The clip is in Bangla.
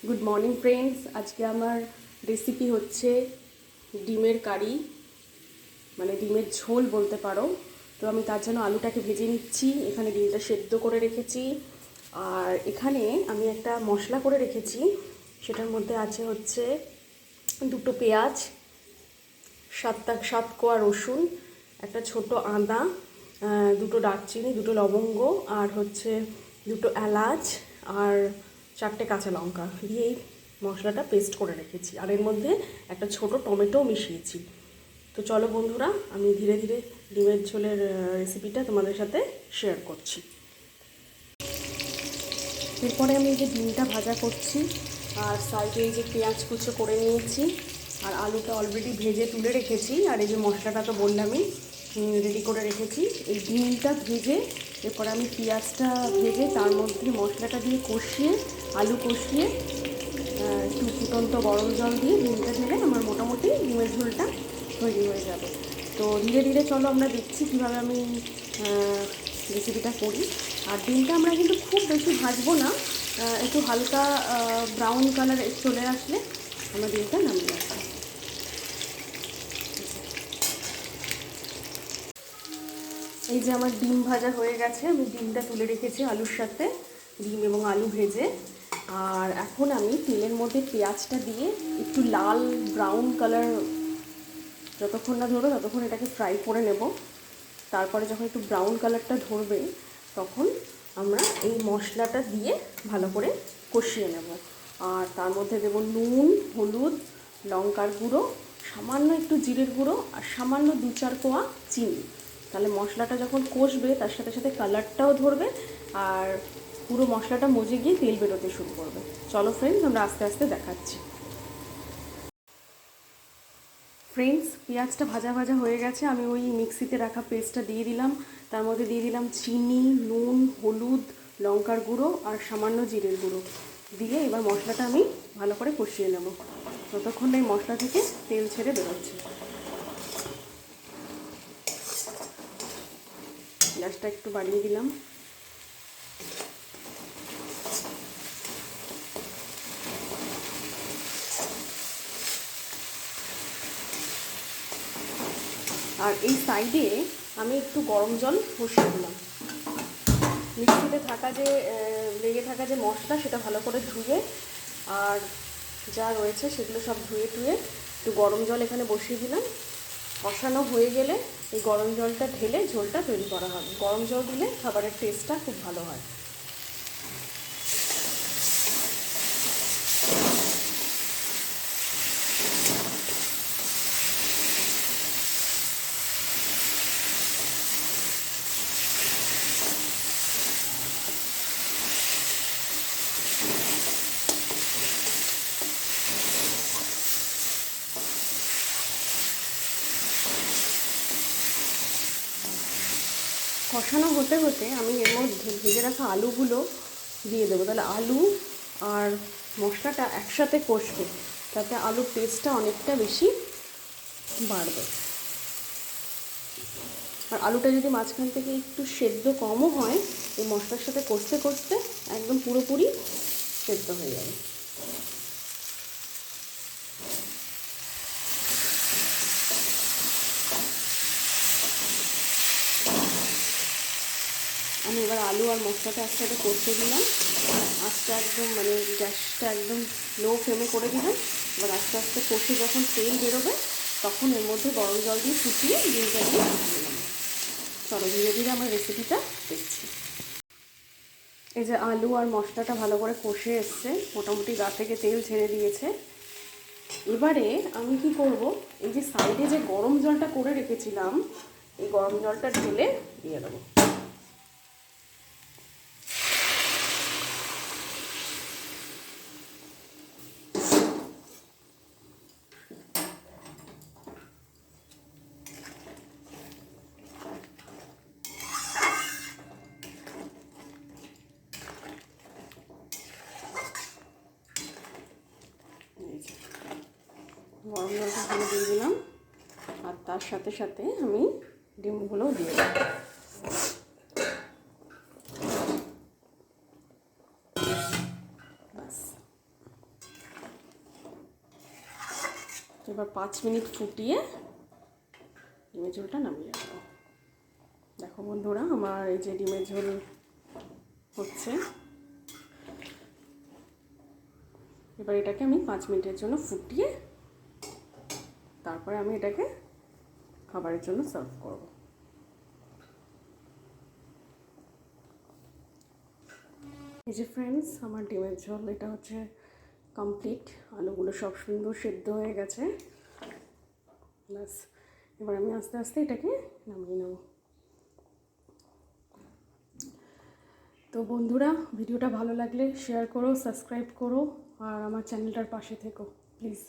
Good morning friends. আজকে আমার রেসিপি হচ্ছে ডিমের কারি, মানে ডিমের ঝোল বলতে পারো। তো আমি তার জন্য আলুটাকে ভেজে নিচ্ছি, এখানে ডিমটা সেদ্ধ করে রেখেছি। আর এখানে আমি একটা মশলা করে রেখেছি, সেটার মধ্যে আছে হচ্ছে দুটো পেঁয়াজ, সাত কোয়া রসুন, একটা ছোট আদা, দুটো দারচিনি, দুটো লবঙ্গ, আর হচ্ছে দুটো এলাচ, আর চারটে কাঁচা লঙ্কা দিয়ে এই মশলাটা পেস্ট করে রেখেছি। আর এর মধ্যে একটা ছোট টমেটোও মিশিয়েছি। তো চলো বন্ধুরা, আমি ধীরে ধীরে ডিমের ঝোলের রেসিপিটা তোমাদের সাথে শেয়ার করছি। এরপরে আমি এই যে ডিমটা ভাজা করছি, আর সাইডে এই যে পেঁয়াজ কুচো করে নিয়েছি, আর আলুটা অলরেডি ভেজে তুলে রেখেছি, আর এই যে মশলাটা তো বললামই রেডি করে রেখেছি। এই ডিমটা ভেজে এরপরে আমি পেঁয়াজটা ভেজে তার মধ্যে মশলাটা দিয়ে কষিয়ে, আলু কষিয়ে একটু ফুটন্ত গরম জল দিয়ে ডিমটা ঢেলে আমার মোটামুটি ডিমের ঝোলটা তৈরি হয়ে যাবে। তো ধীরে ধীরে চলো আমরা দেখছি কীভাবে আমি রেসিপিটা করি। আর ডিমটা আমরা কিন্তু খুব বেশি ভাজবো না, একটু হালকা ব্রাউন কালার চলে আসলে আমরা ডিমটা নামিয়ে রাখবো। এই যে আমার ডিম ভাজা হয়ে গেছে, আমি ডিমটা তুলে রেখেছি আলুর সাথে, ডিম এবং আলু ভেজে। আর এখন আমি তেলের মধ্যে পেঁয়াজটা দিয়ে একটু লাল ব্রাউন কালার যতক্ষণ না ধরবে ততক্ষণ এটাকে ফ্রাই করে নেব। তারপরে যখন একটু ব্রাউন কালারটা ধরবে তখন আমরা এই মশলাটা দিয়ে ভালো করে কষিয়ে নেব। আর তার মধ্যে দেব নুন, হলুদ, লঙ্কার গুঁড়ো, সামান্য একটু জিরের গুঁড়ো, আর সামান্য 2-4 কোয়া চিনি। তাহলে মশলাটা যখন কষবে তার সাথে সাথে কালারটাও ধরবে, আর পুরো মশলাটা মজে গিয়ে তেল বেরোতে শুরু করবে। চলো ফ্রেন্ডস, আমরা আস্তে আস্তে দেখাচ্ছি। ফ্রেন্ডস, পেঁয়াজটা ভাজা ভাজা হয়ে গেছে, আমি ওই মিক্সিতে রাখা পেস্টটা দিয়ে দিলাম। তার মধ্যে দিয়ে দিলাম চিনি, নুন, হলুদ, লঙ্কার গুঁড়ো আর সামান্য জিরের গুঁড়ো দিয়ে এবার মশলাটা আমি ভালো করে কষিয়ে নেব ততক্ষণ এই মশলা থেকে তেল ছেড়ে বেরোচ্ছে। গ্যাসটা একটু বাড়িয়ে দিলাম। আর এই সাইডে আমি একটু গরম জল বসিয়ে দিলাম। মিক্সিতে থাকা যে লেগে থাকা যে মশলা সেটা ভালো করে ধুয়ে, আর যা রয়েছে সেগুলো সব ধুয়ে টুয়ে একটু গরম জল এখানে বসিয়ে দিলাম। কষানো হয়ে গেলে এই গরম জলটা ঢেলে ঝোলটা তৈরি করা হবে। গরম জল দিলে খাবারের টেস্টটা খুব ভালো হয়। কষানো হতে হতে আমি এর মধ্যে ভেজে রাখা আলুগুলো দিয়ে দেবো। তাহলে আলু আর মশলাটা একসাথে কষবে, তাতে আলুর টেস্টটা অনেকটা বেশি বাড়বে। আর আলুটা যদি মাঝখান থেকে একটু সেদ্ধ কমও হয়, এই মশলার সাথে কষতে কষতে একদম পুরোপুরি সেদ্ধ হয়ে যাবে। আমি এবার আলু আর মশলাটা একসাথে কষতে দিলাম। আস্তে একদম মানে গ্যাসটা একদম লো ফ্লেমে করে দিলাম। এবার আস্তে আস্তে কষে যখন তেল বেরোবে তখন এর মধ্যে গরম জল দিয়ে ফুটিয়ে ডিমটা দিয়ে ফুটিয়ে দিলাম। চলো ধীরে ধীরে আমার রেসিপিটা দেখছি। এই যে আলু আর মশলাটা ভালো করে কষে এসছে, মোটামুটি গা থেকে তেল ছেড়ে দিয়েছে। এবারে আমি কি করব, এই যে সাইডে যে গরম জলটা করে রেখেছিলাম এই গরম জলটা ঢেলে দিয়ে দেবো। গরম জলটা ঢেলে দিয়ে দিলাম, আর তার সাথে সাথে আমি ডিমগুলোও দিয়ে দেবো। এবার 5 মিনিট ফুটিয়ে ডিমের ঝোলটা নামিয়ে রাখবো। দেখো বন্ধুরা, আমার এই যে ডিমের ঝোল হচ্ছে। এবার এটাকে আমি 5 মিনিটের জন্য ফুটিয়ে তারপরে আমি এটাকে খাবারের জন্য সার্ভ করব। এই যে ফ্রেন্ডস, আমার ডিমের ঝোল এটা হচ্ছে কমপ্লিট। আলুগুলো সব সুন্দর সেদ্ধ হয়ে গেছে। ব্যাস, এবার আমি আস্তে আস্তে এটাকে নামিয়ে নেব। তো বন্ধুরা, ভিডিওটা ভালো লাগলে শেয়ার করো, সাবস্ক্রাইব করো আর আমার চ্যানেলটার পাশে থেকো প্লিজ।